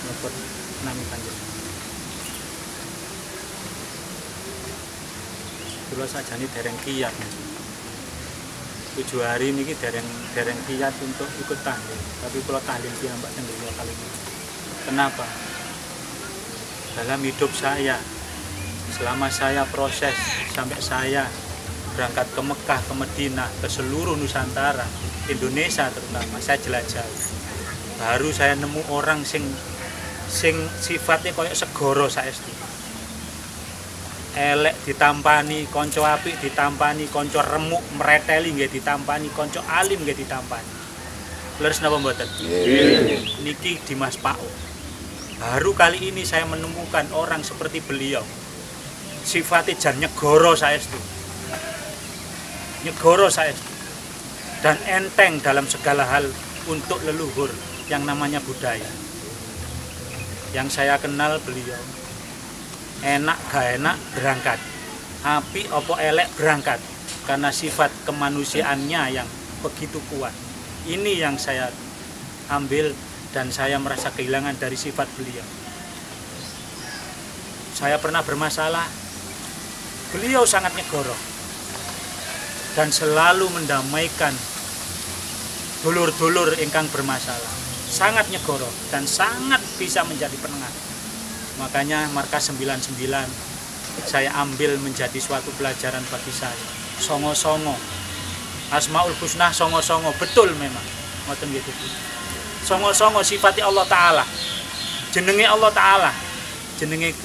nyebut nami panjenengan. Kula sajane dereng kiyat. 7 hari ini dereng kiat untuk ikut tahlil, tapi kalau tahlil piyambak teng dina kali ini. Kenapa? Dalam hidup saya, selama saya proses sampai saya berangkat ke Mekah, ke Madinah, ke seluruh Nusantara, Indonesia terutama, saya jelajah. Baru saya nemu orang sing sifatnya koyo segoro saestu. Elek ditampani, konco apik ditampani, konco remuk mereteli nggih ditampani, konco alim nggih ditampani. Leres napa mboten? Niki Dimas Pao. Baru kali ini saya menemukan orang seperti beliau. Sifatnya jan nyegoro saestu. Nyegoro saestu. Dan enteng dalam segala hal untuk leluhur yang namanya budaya. Yang saya kenal beliau enak gak enak berangkat, api opo elek berangkat, karena sifat kemanusiaannya yang begitu kuat. Ini yang saya ambil dan saya merasa kehilangan dari sifat beliau. Saya pernah bermasalah, beliau sangat nyegoro dan selalu mendamaikan dulur-dulur ingkang bermasalah. Sangat nyegoro dan sangat bisa menjadi penengah. Makanya markas 99 saya ambil menjadi suatu pelajaran bagi saya. Songo-songo, Asmaul Husna songo-songo, betul memang. Ngoten gitu. Songo-songo sifati Allah Ta'ala. Jenenge Allah Ta'ala. Jenenge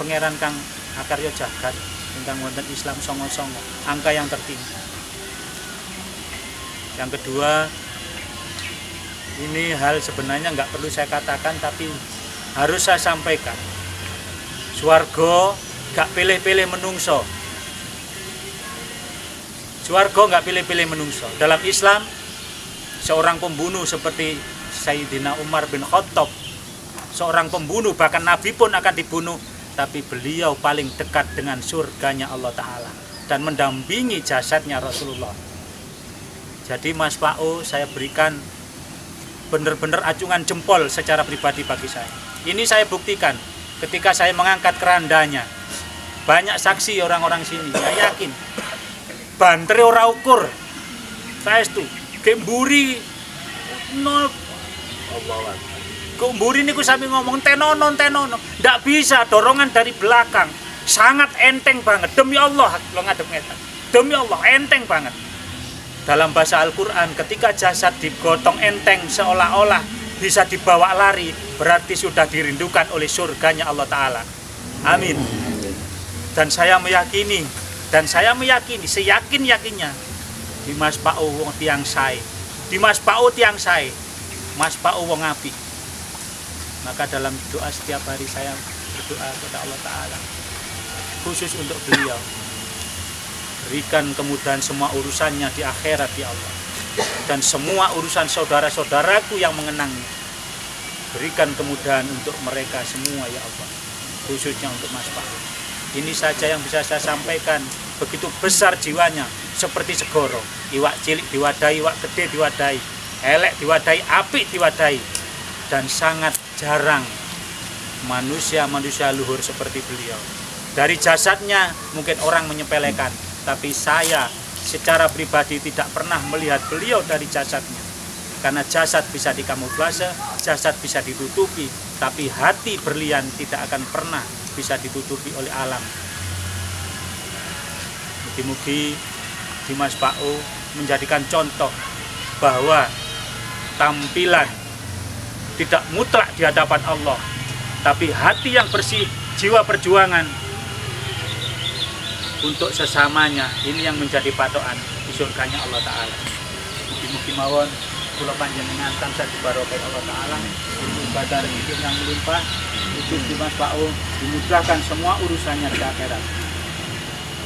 Pangeran Kang Akarya Jagat tentang wonten Islam songo-songo, angka yang tertinggi. Yang kedua, ini hal sebenarnya nggak perlu saya katakan, tapi harus saya sampaikan. Swarga gak pilih-pilih menungso. Swarga gak pilih-pilih menungso. Dalam Islam, seorang pembunuh seperti Sayyidina Umar bin Khattab, seorang pembunuh, bahkan Nabi pun akan dibunuh, tapi beliau paling dekat dengan surganya Allah Ta'ala dan mendampingi jasadnya Rasulullah. Jadi Mas Pao saya berikan benar-benar acungan jempol secara pribadi bagi saya. Ini saya buktikan ketika saya mengangkat kerandanya. Banyak saksi orang-orang sini, saya yakin. Bantere ora ukur. Saestu, kemburi nol. Kemburi niku sampe ngomong tenono. Ndak bisa, dorongan dari belakang. Sangat enteng banget. Demi Allah, lo ngadep ngeten. Demi Allah, enteng banget. Dalam bahasa Al-Qur'an, ketika jasad digotong enteng seolah-olah bisa dibawa lari, berarti sudah dirindukan oleh surganya Allah Ta'ala. Amin. Dan saya meyakini, seyakin-yakinnya, Dimas Pao wong tiang sae. Dimas Pao tiang sae. Mas Pao wong apik. Maka dalam doa setiap hari saya berdoa kepada Allah Ta'ala, khusus untuk beliau. Berikan kemudahan semua urusannya di akhirat ya Allah. Dan semua urusan saudara-saudaraku yang mengenangnya, berikan kemudahan untuk mereka semua ya Allah, khususnya untuk Mas Pao. Ini saja yang bisa saya sampaikan. Begitu besar jiwanya, seperti segoro. Iwak cilik diwadahi, iwak gede diwadahi, elek diwadahi, apik diwadahi. Dan sangat jarang manusia luhur seperti beliau. Dari jasadnya mungkin orang menyepelekan, tapi saya secara pribadi tidak pernah melihat beliau dari jasadnya. Karena jasad bisa dikamuflase, jasad bisa ditutupi, tapi hati berlian tidak akan pernah bisa ditutupi oleh alam. Mugi-mugi Dimas Pao menjadikan contoh bahwa tampilan tidak mutlak di hadapan Allah, tapi hati yang bersih, jiwa perjuangan untuk sesamanya, ini yang menjadi patokan di surganya Allah Ta'ala. Mugi-mugi mawon kula panjenengan tansah dibarokai Allah Ta'ala, ibadah hidup yang melimpah, khusus Dimas Pao dimudahkan semua urusannya di akhirat.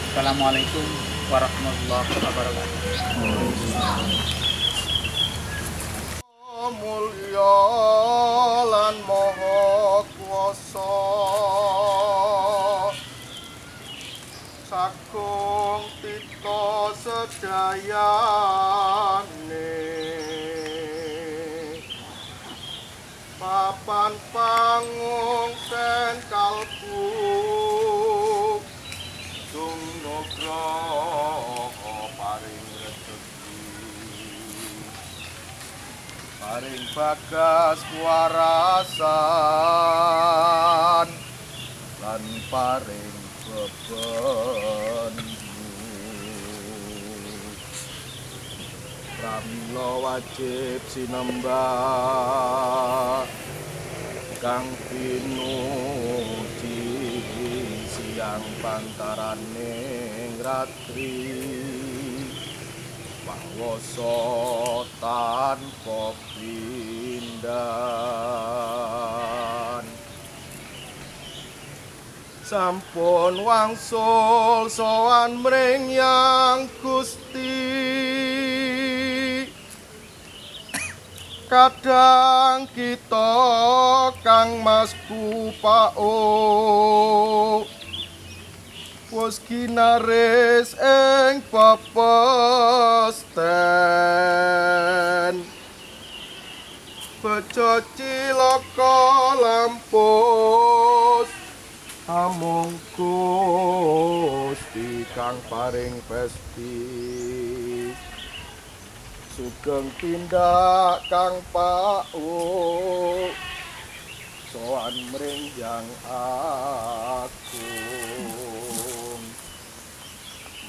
Assalamualaikum warahmatullahi wabarakatuh. Mulya lan maha kuwasa sagung tita sedayane papan pangungsen kalbu dung nugraha paring rezeki bagas warasan lan paring bebendu pramila wajib sinembah kang pinuji siang pantaraning ratri pangwasa tanpa pindan sampun wangsul sowan mring Yang Gusti kadang kita kang Mas Kupao wis ginaris ing pepesten bejo cilaka lampus amung Gusti kang paring pesti sugeng tindak kang pau sowan mring Yang Agung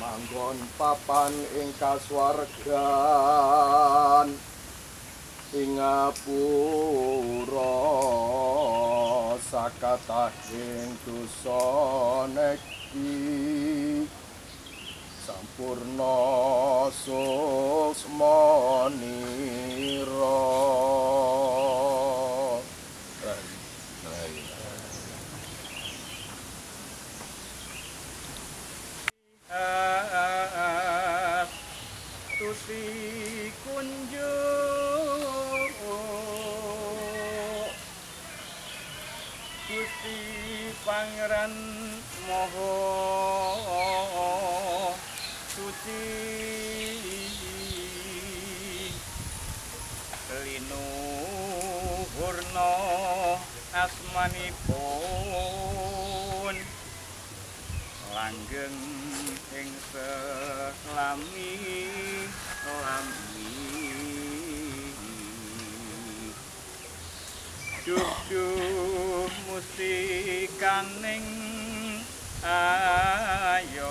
manggon papan ing kasuwargan ing ngapura sakatahing dosa neki sampurna susmanira tusi kunjuk Gusti Pangeran Maha Suci linuhurna asmanipun langgeng ing selami duh musikaning ayom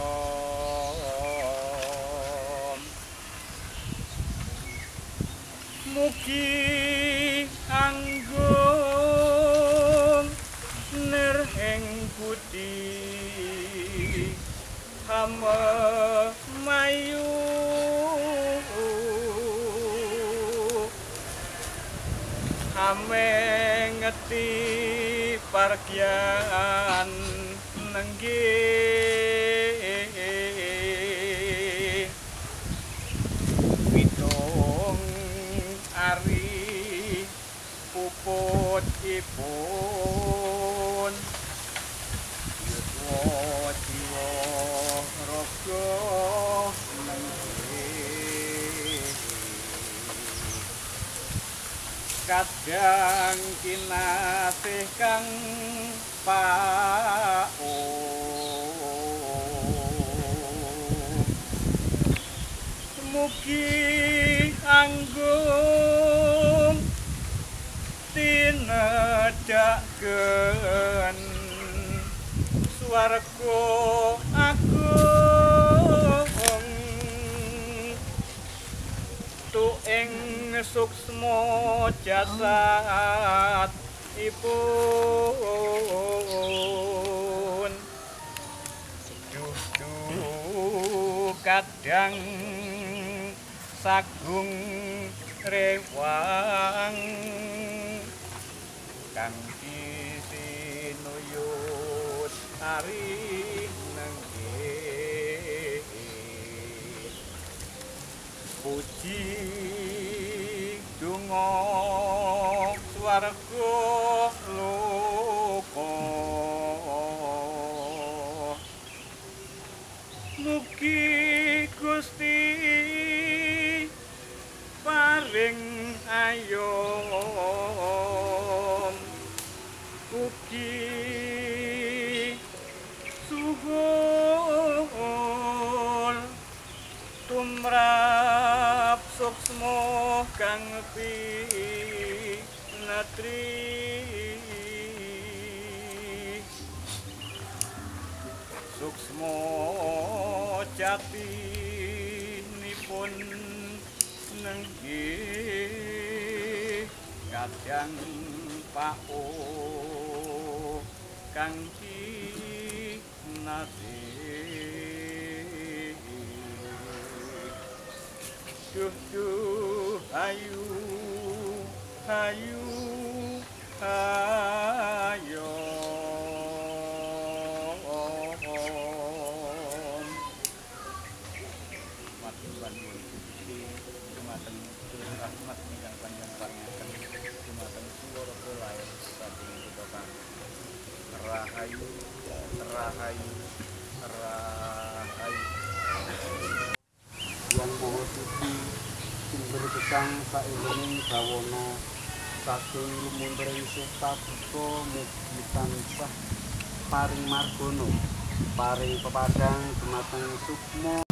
mugi anggung nerheng budi hama mayu hame ngeti pargian nenggih pitung ari puputipun yuswa jiwa raga nenggih kadang kinasih kang pao mugi anggung tinedhaken swarga agung tuing suksma jasad ipun duh kadang sagung rewang kang sinuyut ari nenggih puji donga swarga loka mugi Gusti paring ayom ugi suhul tumrap suksma kang putri suksmo jatinipun nenggih kadang pao kang kinasih duh duh ayu ayu ayo matur bangun dumateng turun rahmat ingkang panjang paringaken dumateng swara lair saking kita kang rahayu rahayu rahayu yang maha suci sumber gesang saeling bawana saking lumunturing seta buka mugi tansah paring margono paring pepadang dumateng sukma.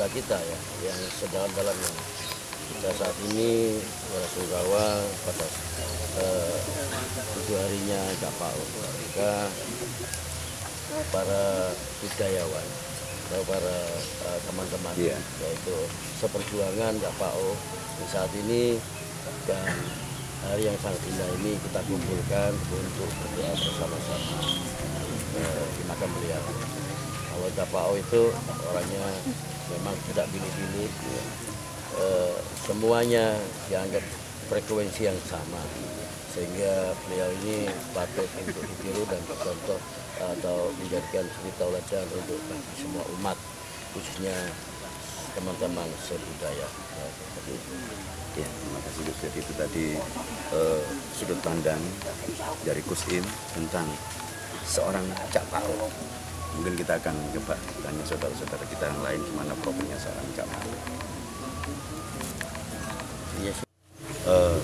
Keluarga kita ya yang sedalam-dalamnya. Kita saat ini berasungkawa pada 7 harinya Kapal, juga para budayawan atau para teman-teman yaitu seperjuangan Kapal saat ini, dan hari yang sangat indah ini kita kumpulkan untuk berdoa bersama-sama di makam beliau. Kalau Kapal itu orangnya memang tidak pilih-pilih, semuanya dianggap frekuensi yang sama, sehingga beliau ini patut untuk ditiru dan contoh atau menjadikan suri tauladan untuk bagi semua umat, khususnya teman-teman sebudaya. Ya, terima kasih Gus. Jadi itu tadi sudut pandang dari Gus Im tentang seorang Cak Pao. Mungkin kita akan coba tanya saudara-saudara kita yang lain gimana profilnya seorang Cak Pao. Yes.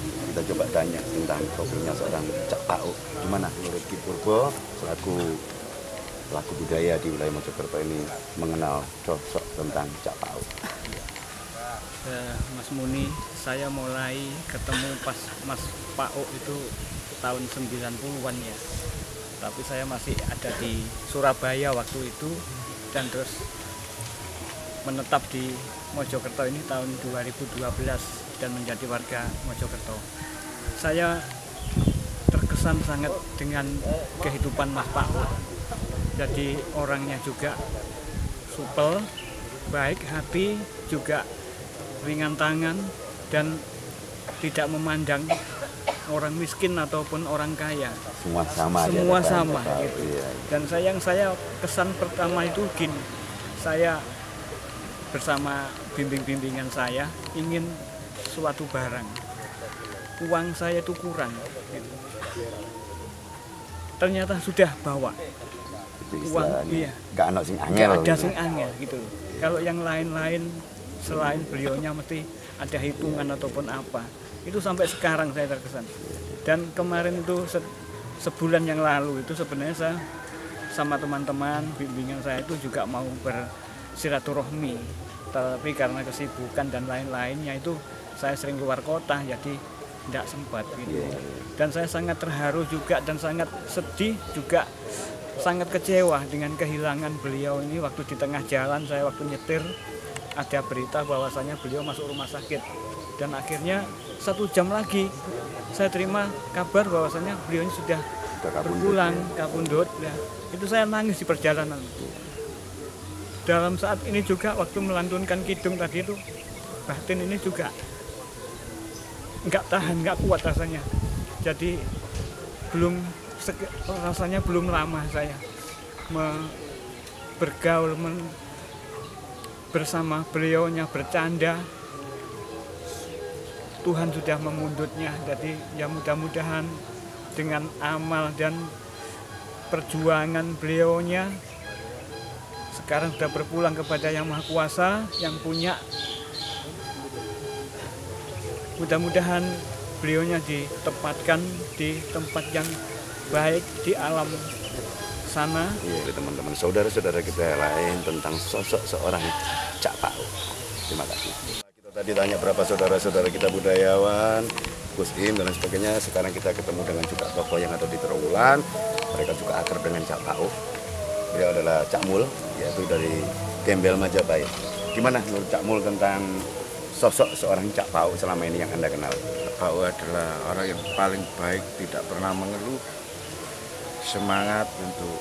Kita coba tanya tentang profilnya seorang Cak Pao. Gimana menurut Ki Purbo selaku pelaku budaya di wilayah Mojokerto ini mengenal sosok tentang Cak Pao? Mas Muni, saya mulai ketemu pas Mas Pao itu tahun 90-an ya. Tapi saya masih ada di Surabaya waktu itu, dan terus menetap di Mojokerto ini tahun 2012 dan menjadi warga Mojokerto. Saya terkesan sangat dengan kehidupan Mas Pao. Jadi orangnya juga supel, baik hati, juga ringan tangan, dan tidak memandang orang miskin ataupun orang kaya. Semua sama. Semua sama gitu. Iya. Dan saya kesan pertama itu gini, saya bersama bimbingan saya ingin suatu barang, uang saya itu kurang gitu. Ternyata sudah bawa uang, iya, gak ada sing angel, gak ada sing angel gitu. Kalau yang lain-lain selain beliaunya mesti ada hitungan ataupun apa, itu sampai sekarang saya terkesan. Dan kemarin itu sebulan yang lalu itu sebenarnya saya sama teman-teman bimbingan saya itu juga mau bersilaturahmi, tapi karena kesibukan dan lain-lainnya itu saya sering keluar kota, jadi tidak sempat gitu. Dan saya sangat terharu juga dan sangat sedih juga sangat kecewa dengan kehilangan beliau ini. Waktu di tengah jalan saya waktu nyetir ada berita bahwasanya beliau masuk rumah sakit, dan akhirnya 1 jam lagi saya terima kabar bahwasanya beliau ini sudah berpulang kapundhut. Ya, itu saya nangis di perjalanan. Dalam saat ini juga waktu melantunkan kidung tadi itu, batin ini juga nggak tahan, nggak kuat rasanya. Jadi rasanya belum lama saya bergaul bersama beliaunya, bercanda. Tuhan sudah memundutnya. Jadi ya mudah-mudahan dengan amal dan perjuangan beliaunya sekarang sudah berpulang kepada Yang Maha Kuasa, yang punya. Mudah-mudahan beliaunya ditempatkan di tempat yang baik di alam sana. Iya, teman-teman saudara-saudara kita yang lain tentang sosok seorang Cak Pau. Terima kasih. Kita tadi tanya berapa saudara-saudara kita budayawan, Gus Im dan lain sebagainya. Sekarang kita ketemu dengan juga tokoh yang ada di Trawulan. Mereka juga akrab dengan Cak Pau. Beliau adalah Cak Mul, yaitu dari Gembel Majapahit. Gimana menurut Cak Mul tentang sosok seorang Cak Pau selama ini yang Anda kenal? Cak Pau adalah orang yang paling baik, tidak pernah mengeluh, semangat untuk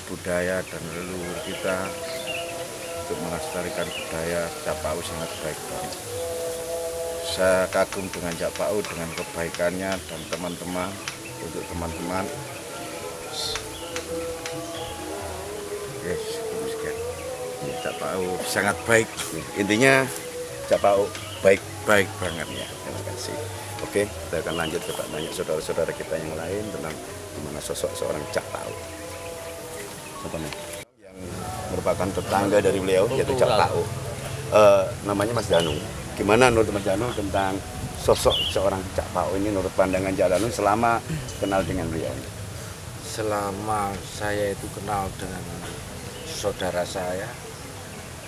budaya dan leluhur kita, untuk melestarikan budaya. Cak Pau sangat baik banget. Saya kagum dengan Cak Pau, dengan kebaikannya, dan teman-teman, untuk teman-teman. Yes, sekian. Cak Pau sangat baik. Intinya Cak Pau Baik banget. ya. Terima kasih. Oke, kita akan lanjut coba tanya saudara-saudara kita yang lain tentang gimana sosok seorang Cak Pau. Siapa nih? Yang merupakan tetangga dari beliau, yaitu Cak Pau. Namanya Mas Danu. Gimana menurut Mas Danu tentang sosok seorang Cak Pau ini menurut pandangan Cak Danu selama kenal dengan beliau? Selama saya itu kenal dengan saudara saya,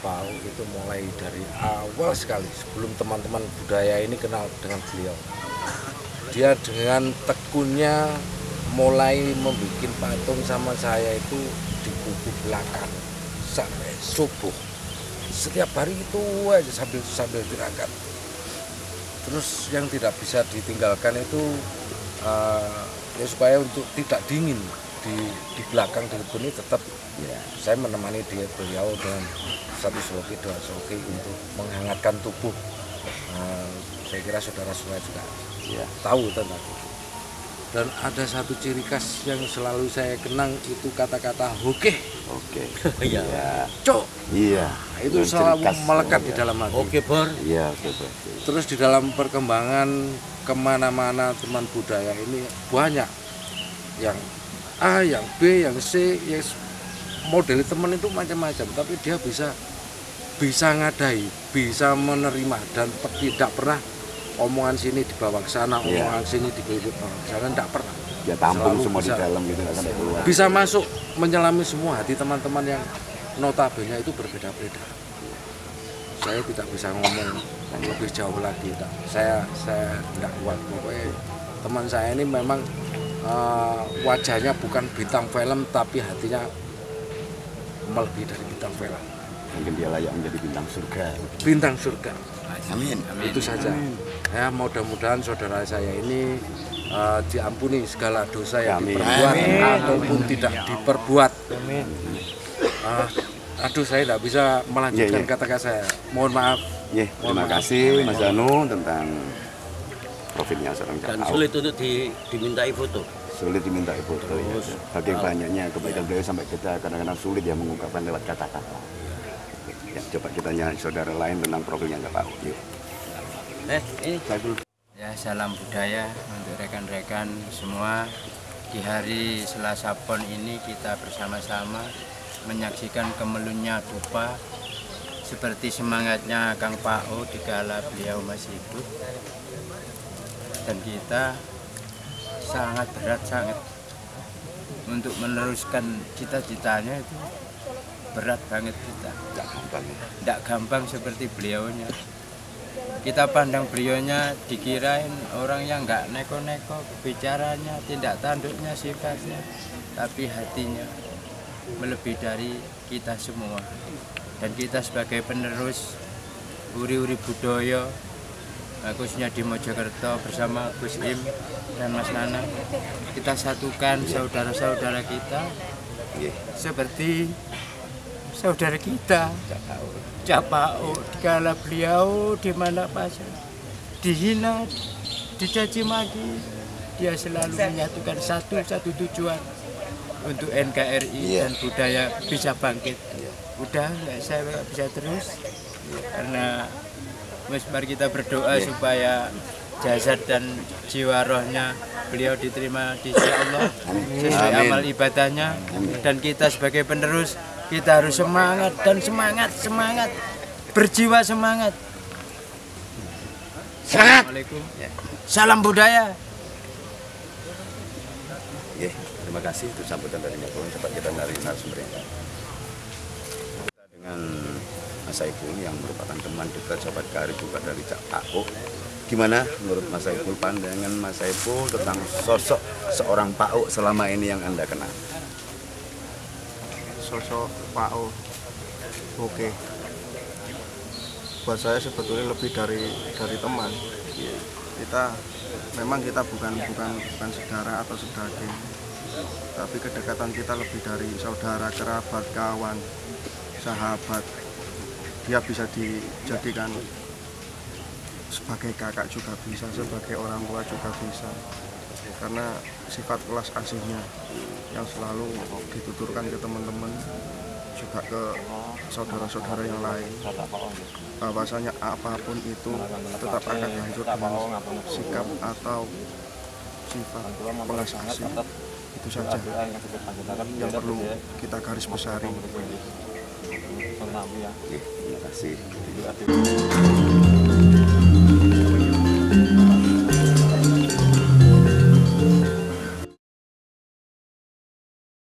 Pau itu mulai dari awal sekali, sebelum teman-teman budaya ini kenal dengan beliau. Dia dengan tekunnya mulai membuat patung sama saya itu di kubu belakang sampai subuh. Setiap hari itu aja sambil tirakat. Terus yang tidak bisa ditinggalkan itu ya supaya untuk tidak dingin di belakang di kebun ini tetap ya, saya menemani beliau dengan 1 sloki 2 sloki untuk menghangatkan tubuh. Saya kira saudara-saudara juga ya, tahu tentang itu. Dan ada satu ciri khas yang selalu saya kenang, itu kata-kata oke. Oke. Ya. Ya. Cok. Iya. Nah, itu selalu melekat di dalam hati. Oke, Bor. Iya, oke, Bor. Terus di dalam perkembangan kemana-mana teman budaya ini banyak yang A, yang B, yang C, yang model teman itu macam-macam, tapi dia bisa ngadai, bisa menerima, dan tidak pernah omongan sini dibawa ke sana, omongan sini dibawa ke sana, tidak pernah. Ya tampung Selalu semua bisa, di dalam gitu, nggak sampai keluar. bisa masuk menyelami semua hati teman-teman yang notabene itu berbeda-beda. Saya tidak bisa ngomong lebih jauh lagi, saya tidak kuat. Pokoknya teman saya ini memang wajahnya bukan bintang film, tapi hatinya melebihi dari bintang film. Mungkin dia layak menjadi bintang surga. Bintang surga. Amin. Itu saja. Ya, mudah-mudahan saudara saya ini diampuni segala dosa yang diperbuat ataupun tidak diperbuat. Aduh, saya tidak bisa melanjutkan kata-kata saya. Mohon maaf. Terima kasih Mas Danu tentang profilnya seorang Cak Dan Pau. sulit untuk dimintai foto. Sulit dimintai foto. Ya. Saking banyaknya kebaikan beliau sampai kita kadang-kadang sulit ya mengungkapkan lewat kata-kata. Ya, coba kita nyanyi saudara lain tentang profilnya Cak Pau. Ini Ya, salam budaya untuk rekan-rekan semua. Di hari Selasa Pon ini kita bersama-sama menyaksikan kemelunnya dupa seperti semangatnya Kang Pau dikala beliau masih hidup. Dan kita sangat berat untuk meneruskan cita-citanya, itu berat banget kita. Tidak gampang seperti beliaunya. Kita pandang beliaunya dikirain orang yang nggak neko-neko bicaranya, tindak tanduknya, sifatnya. tapi hatinya melebihi dari kita semua. Dan kita sebagai penerus uri-uri budaya, khususnya di Mojokerto bersama Gus Im dan Mas Nana, kita satukan saudara-saudara kita seperti saudara kita Cak Pao. Dikala beliau di mana saja dihina, dicaci maki, dia selalu menyatukan satu tujuan untuk NKRI dan budaya bisa bangkit. Udah nggak, saya bisa terus karena mari kita berdoa supaya jasad dan jiwa rohnya beliau diterima di sisi Allah sesuai amal ibadahnya. Dan kita sebagai penerus kita harus semangat dan semangat berjiwa semangat. Assalamualaikum. Salam budaya. Terima kasih itu sambutan dari Nyapulun. Cepat kita dari narasumbernya. Dengan Mas Saiful yang merupakan teman dekat sahabat karib juga dari Cak Pao. Gimana menurut Mas Saiful, pandangan Mas Saiful tentang sosok seorang Pao selama ini yang Anda kenal? Sosok Pao, oke. Buat saya sebetulnya lebih dari teman. Kita bukan saudara atau sedaging, tapi kedekatan kita lebih dari saudara, kerabat, kawan, sahabat. Dia bisa dijadikan sebagai kakak juga bisa, sebagai orang tua juga bisa, karena sifat welas asihnya yang selalu dituturkan ke teman-teman, juga ke saudara-saudara yang lain, bahwasanya apapun itu tetap akan hancur dengan sikap atau sifat welas asih. Itu saja yang perlu kita garis besari. Terima kasih.